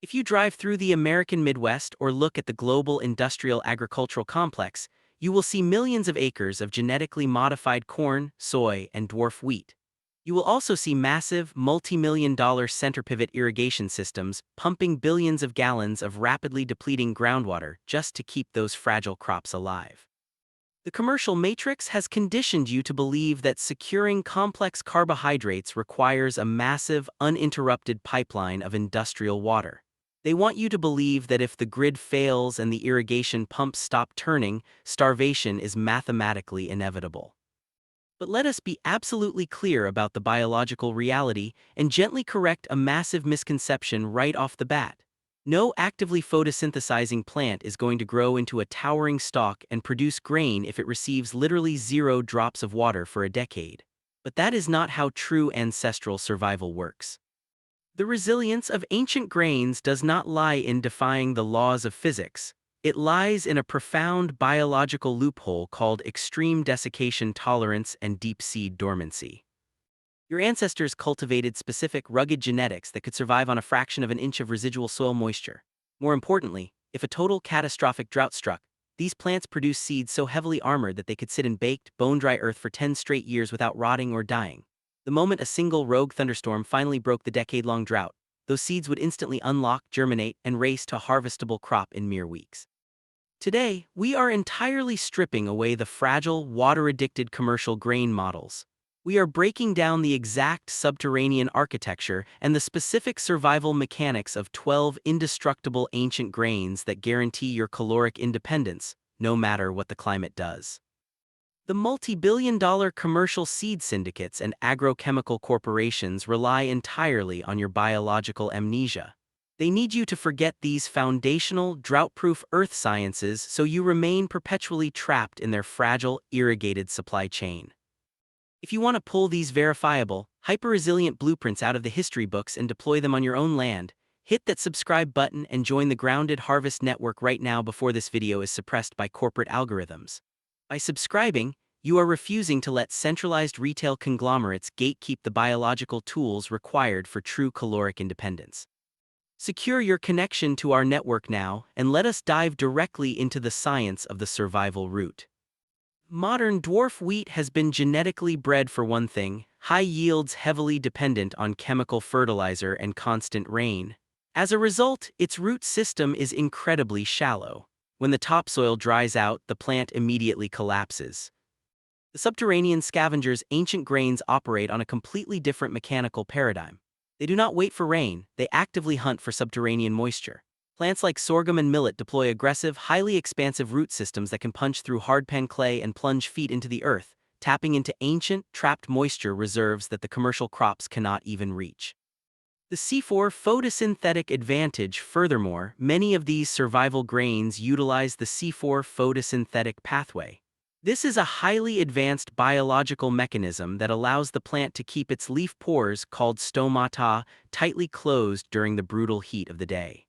If you drive through the American Midwest or look at the global industrial agricultural complex, you will see millions of acres of genetically modified corn, soy, and dwarf wheat. You will also see massive, multi-million-dollar center pivot irrigation systems pumping billions of gallons of rapidly depleting groundwater just to keep those fragile crops alive. The commercial matrix has conditioned you to believe that securing complex carbohydrates requires a massive, uninterrupted pipeline of industrial water. They want you to believe that if the grid fails and the irrigation pumps stop turning, starvation is mathematically inevitable. But let us be absolutely clear about the biological reality and gently correct a massive misconception right off the bat. No actively photosynthesizing plant is going to grow into a towering stalk and produce grain if it receives literally 0 drops of water for a decade. But that is not how true ancestral survival works. The resilience of ancient grains does not lie in defying the laws of physics. It lies in a profound biological loophole called extreme desiccation tolerance and deep seed dormancy. Your ancestors cultivated specific rugged genetics that could survive on a fraction of an inch of residual soil moisture. More importantly, if a total catastrophic drought struck, these plants produced seeds so heavily armored that they could sit in baked, bone-dry earth for 10 straight years without rotting or dying. The moment a single rogue thunderstorm finally broke the decade-long drought, those seeds would instantly unlock, germinate, and race to a harvestable crop in mere weeks. Today, we are entirely stripping away the fragile, water-addicted commercial grain models. We are breaking down the exact subterranean architecture and the specific survival mechanics of 12 indestructible ancient grains that guarantee your caloric independence, no matter what the climate does. The multi-billion-dollar commercial seed syndicates and agrochemical corporations rely entirely on your biological amnesia. They need you to forget these foundational, drought-proof earth sciences so you remain perpetually trapped in their fragile, irrigated supply chain. If you want to pull these verifiable, hyper-resilient blueprints out of the history books and deploy them on your own land, hit that subscribe button and join the Grounded Harvest Network right now before this video is suppressed by corporate algorithms. By subscribing, you are refusing to let centralized retail conglomerates gatekeep the biological tools required for true caloric independence. Secure your connection to our network now, and let us dive directly into the science of the survival route. Modern dwarf wheat has been genetically bred for one thing: high yields heavily dependent on chemical fertilizer and constant rain. As a result, its root system is incredibly shallow. When the topsoil dries out, the plant immediately collapses. The subterranean scavengers' ancient grains operate on a completely different mechanical paradigm. They do not wait for rain, they actively hunt for subterranean moisture. Plants like sorghum and millet deploy aggressive, highly expansive root systems that can punch through hardpan clay and plunge feet into the earth, tapping into ancient, trapped moisture reserves that the commercial crops cannot even reach. The C4 photosynthetic advantage. Furthermore, many of these survival grains utilize the C4 photosynthetic pathway. This is a highly advanced biological mechanism that allows the plant to keep its leaf pores, called stomata, tightly closed during the brutal heat of the day.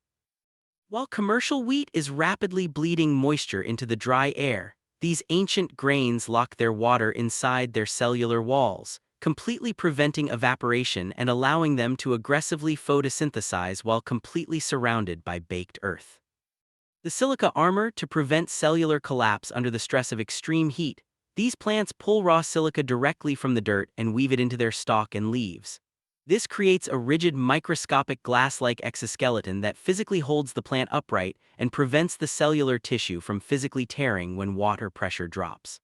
While commercial wheat is rapidly bleeding moisture into the dry air, these ancient grains lock their water inside their cellular walls, completely preventing evaporation and allowing them to aggressively photosynthesize while completely surrounded by baked earth. The silica armor to prevent cellular collapse under the stress of extreme heat. These plants pull raw silica directly from the dirt and weave it into their stalk and leaves. This creates a rigid, microscopic glass-like exoskeleton that physically holds the plant upright and prevents the cellular tissue from physically tearing when water pressure drops.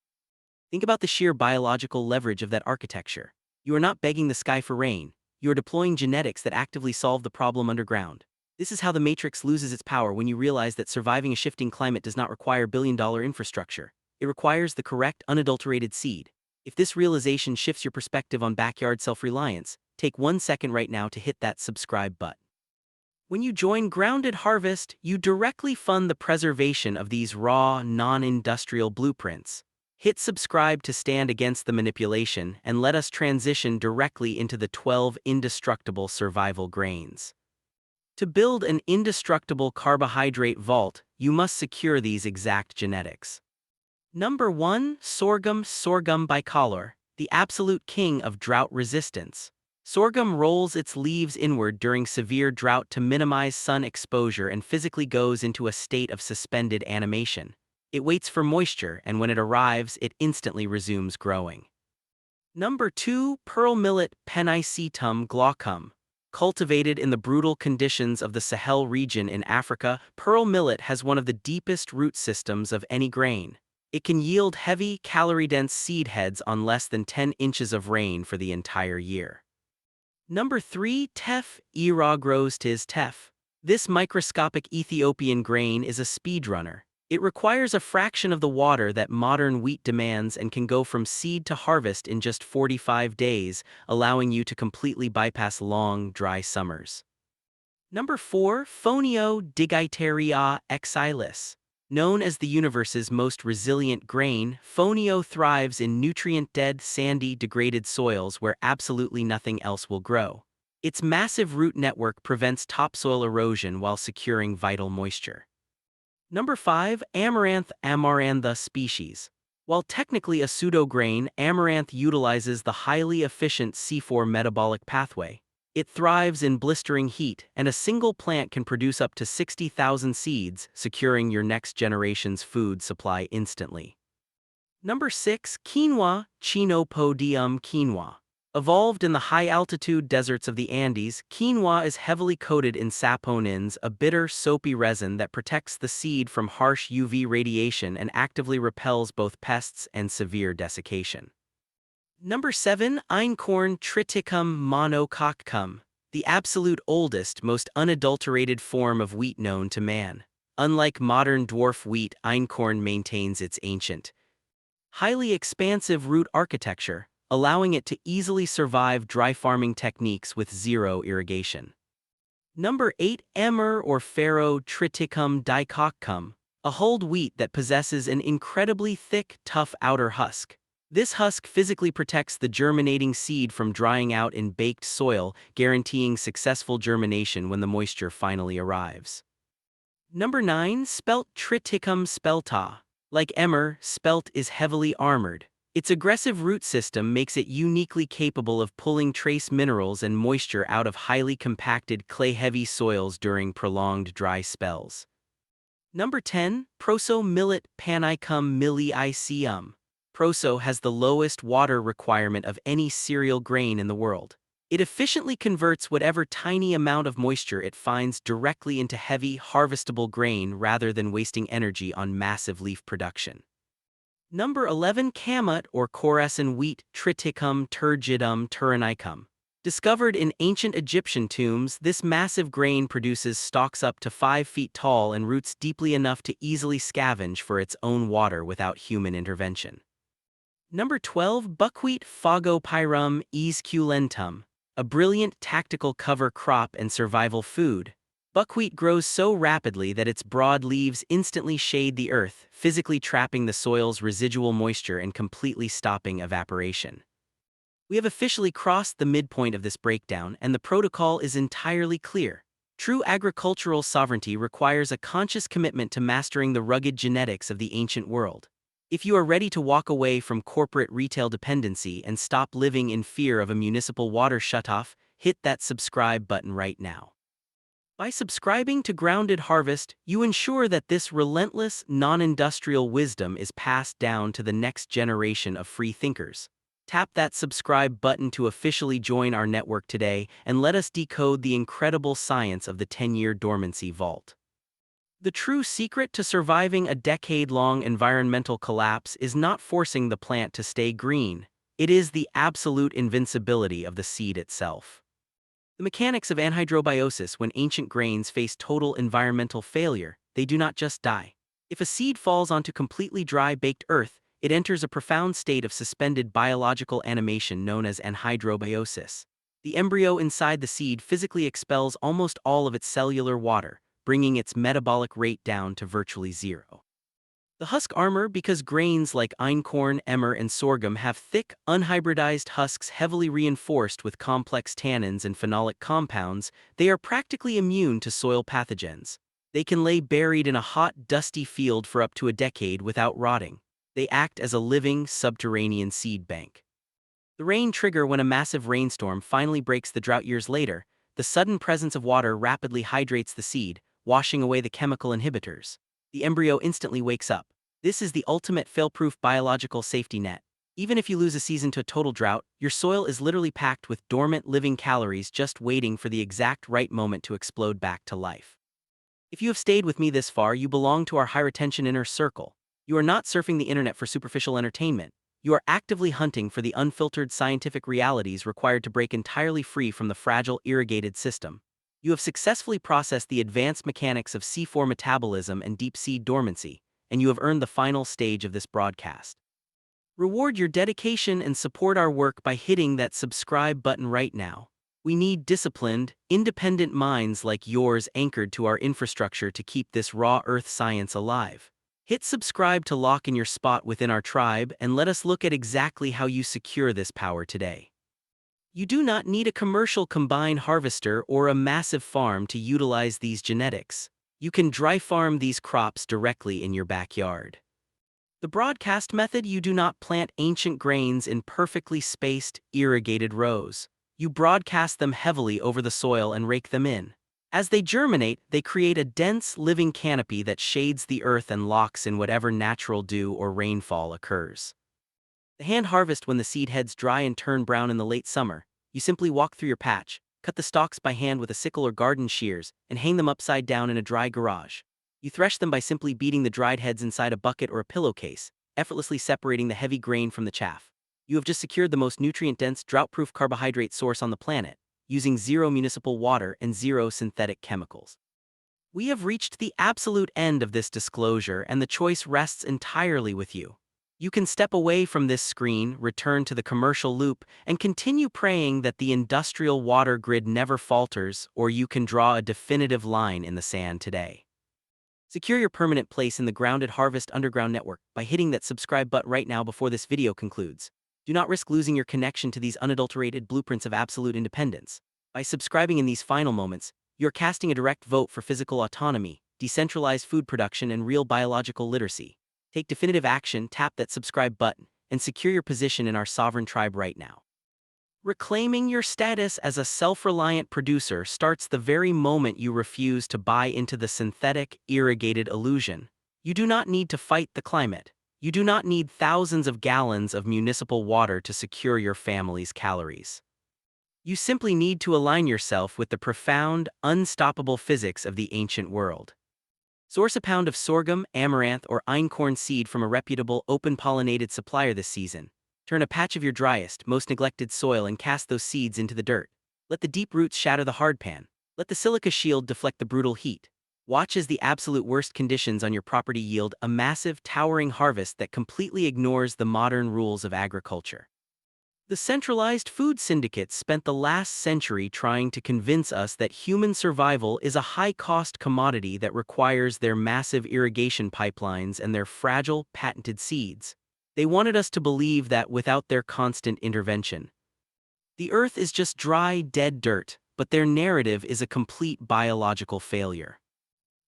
Think about the sheer biological leverage of that architecture. You are not begging the sky for rain, you are deploying genetics that actively solve the problem underground. This is how the matrix loses its power when you realize that surviving a shifting climate does not require billion-dollar infrastructure. It requires the correct, unadulterated seed. If this realization shifts your perspective on backyard self-reliance, take 1 second right now to hit that subscribe button. When you join Grounded Harvest, you directly fund the preservation of these raw, non-industrial blueprints. Hit subscribe to stand against the manipulation, and let us transition directly into the 12 indestructible survival grains. To build an indestructible carbohydrate vault, you must secure these exact genetics. Number 1. Sorghum. Sorghum bicolor, the absolute king of drought resistance. Sorghum rolls its leaves inward during severe drought to minimize sun exposure and physically goes into a state of suspended animation. It waits for moisture, and when it arrives, it instantly resumes growing. Number 2. Pearl millet Penicetum glaucum. Cultivated in the brutal conditions of the Sahel region in Africa, pearl millet has one of the deepest root systems of any grain. It can yield heavy, calorie-dense seed heads on less than 10 inches of rain for the entire year. Number 3. Teff Iragros tis teff. This microscopic Ethiopian grain is a speedrunner. It requires a fraction of the water that modern wheat demands and can go from seed to harvest in just 45 days, allowing you to completely bypass long, dry summers. Number 4. Phonio digitaria exilis. Known as the universe's most resilient grain, Phonio thrives in nutrient-dead, sandy, degraded soils where absolutely nothing else will grow. Its massive root network prevents topsoil erosion while securing vital moisture. Number 5. Amaranth Amarantha species. While technically a pseudo-grain, amaranth utilizes the highly efficient C4 metabolic pathway. It thrives in blistering heat, and a single plant can produce up to 60,000 seeds, securing your next generation's food supply instantly. Number 6. Quinoa Chenopodium quinoa. Evolved in the high-altitude deserts of the Andes, quinoa is heavily coated in saponins, a bitter, soapy resin that protects the seed from harsh UV radiation and actively repels both pests and severe desiccation. Number 7. Einkorn Triticum monococcum. The absolute oldest, most unadulterated form of wheat known to man. Unlike modern dwarf wheat, einkorn maintains its ancient, highly expansive root architecture, allowing it to easily survive dry farming techniques with zero irrigation. Number 8. Emmer or Pharaoh Triticum dicoccum. A hulled wheat that possesses an incredibly thick, tough outer husk. This husk physically protects the germinating seed from drying out in baked soil, guaranteeing successful germination when the moisture finally arrives. Number 9. Spelt Triticum spelta. Like emmer, spelt is heavily armored. Its aggressive root system makes it uniquely capable of pulling trace minerals and moisture out of highly compacted clay-heavy soils during prolonged dry spells. Number 10. Proso millet Panicum millieicum. Proso has the lowest water requirement of any cereal grain in the world. It efficiently converts whatever tiny amount of moisture it finds directly into heavy, harvestable grain rather than wasting energy on massive leaf production. Number 11. Kamut or Khorasan wheat Triticum turgidum turanicum. Discovered in ancient Egyptian tombs, this massive grain produces stalks up to 5 feet tall and roots deeply enough to easily scavenge for its own water without human intervention. Number 12. Buckwheat Phagopyrum esculentum. A brilliant tactical cover crop and survival food. Buckwheat grows so rapidly that its broad leaves instantly shade the earth, physically trapping the soil's residual moisture and completely stopping evaporation. We have officially crossed the midpoint of this breakdown, and the protocol is entirely clear. True agricultural sovereignty requires a conscious commitment to mastering the rugged genetics of the ancient world. If you are ready to walk away from corporate retail dependency and stop living in fear of a municipal water shutoff, hit that subscribe button right now. By subscribing to Grounded Harvest, you ensure that this relentless, non-industrial wisdom is passed down to the next generation of free thinkers. Tap that subscribe button to officially join our network today and let us decode the incredible science of the 10-year dormancy vault. The true secret to surviving a decade-long environmental collapse is not forcing the plant to stay green. It is the absolute invincibility of the seed itself. The mechanics of anhydrobiosis: when ancient grains face total environmental failure, they do not just die. If a seed falls onto completely dry, baked earth, it enters a profound state of suspended biological animation known as anhydrobiosis. The embryo inside the seed physically expels almost all of its cellular water, bringing its metabolic rate down to virtually zero. The husk armor: because grains like einkorn, emmer, and sorghum have thick, unhybridized husks heavily reinforced with complex tannins and phenolic compounds, they are practically immune to soil pathogens. They can lay buried in a hot, dusty field for up to a decade without rotting. They act as a living, subterranean seed bank. The rain trigger when a massive rainstorm finally breaks the drought years later. The sudden presence of water rapidly hydrates the seed, washing away the chemical inhibitors. The embryo instantly wakes up. This is the ultimate fail-proof biological safety net. Even if you lose a season to a total drought, your soil is literally packed with dormant living calories just waiting for the exact right moment to explode back to life. If you have stayed with me this far, you belong to our high-retention inner circle. You are not surfing the internet for superficial entertainment. You are actively hunting for the unfiltered scientific realities required to break entirely free from the fragile irrigated system. You have successfully processed the advanced mechanics of C4 metabolism and deep sea dormancy, and you have earned the final stage of this broadcast. Reward your dedication and support our work by hitting that subscribe button right now. We need disciplined, independent minds like yours anchored to our infrastructure to keep this raw earth science alive. Hit subscribe to lock in your spot within our tribe and let us look at exactly how you secure this power today. You do not need a commercial combine harvester or a massive farm to utilize these genetics. You can dry farm these crops directly in your backyard. The broadcast method: you do not plant ancient grains in perfectly spaced, irrigated rows. You broadcast them heavily over the soil and rake them in. As they germinate, they create a dense, living canopy that shades the earth and locks in whatever natural dew or rainfall occurs. The hand harvest: when the seed heads dry and turn brown in the late summer, you simply walk through your patch, cut the stalks by hand with a sickle or garden shears, and hang them upside down in a dry garage. You thresh them by simply beating the dried heads inside a bucket or a pillowcase, effortlessly separating the heavy grain from the chaff. You have just secured the most nutrient-dense, drought-proof carbohydrate source on the planet, using zero municipal water and zero synthetic chemicals. We have reached the absolute end of this disclosure, and the choice rests entirely with you. You can step away from this screen, return to the commercial loop, and continue praying that the industrial water grid never falters, or you can draw a definitive line in the sand today. Secure your permanent place in the Grounded Harvest Underground Network by hitting that subscribe button right now before this video concludes. Do not risk losing your connection to these unadulterated blueprints of absolute independence. By subscribing in these final moments, you're casting a direct vote for physical autonomy, decentralized food production, and real biological literacy. Take definitive action, tap that subscribe button, and secure your position in our sovereign tribe right now. Reclaiming your status as a self-reliant producer starts the very moment you refuse to buy into the synthetic, irrigated illusion. You do not need to fight the climate. You do not need thousands of gallons of municipal water to secure your family's calories. You simply need to align yourself with the profound, unstoppable physics of the ancient world. Source a pound of sorghum, amaranth, or einkorn seed from a reputable, open-pollinated supplier this season. Turn a patch of your driest, most neglected soil and cast those seeds into the dirt. Let the deep roots shatter the hardpan. Let the silica shield deflect the brutal heat. Watch as the absolute worst conditions on your property yield a massive, towering harvest that completely ignores the modern rules of agriculture. The centralized food syndicates spent the last century trying to convince us that human survival is a high-cost commodity that requires their massive irrigation pipelines and their fragile, patented seeds. They wanted us to believe that without their constant intervention, the earth is just dry, dead dirt, but their narrative is a complete biological failure.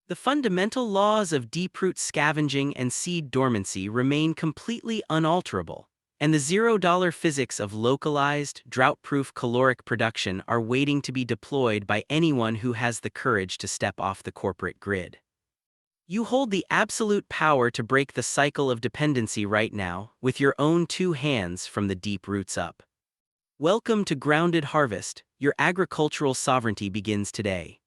The fundamental laws of deep-root scavenging and seed dormancy remain completely unalterable, and the $0 physics of localized, drought-proof caloric production are waiting to be deployed by anyone who has the courage to step off the corporate grid. You hold the absolute power to break the cycle of dependency right now, with your own two hands from the deep roots up. Welcome to Grounded Harvest. Your agricultural sovereignty begins today.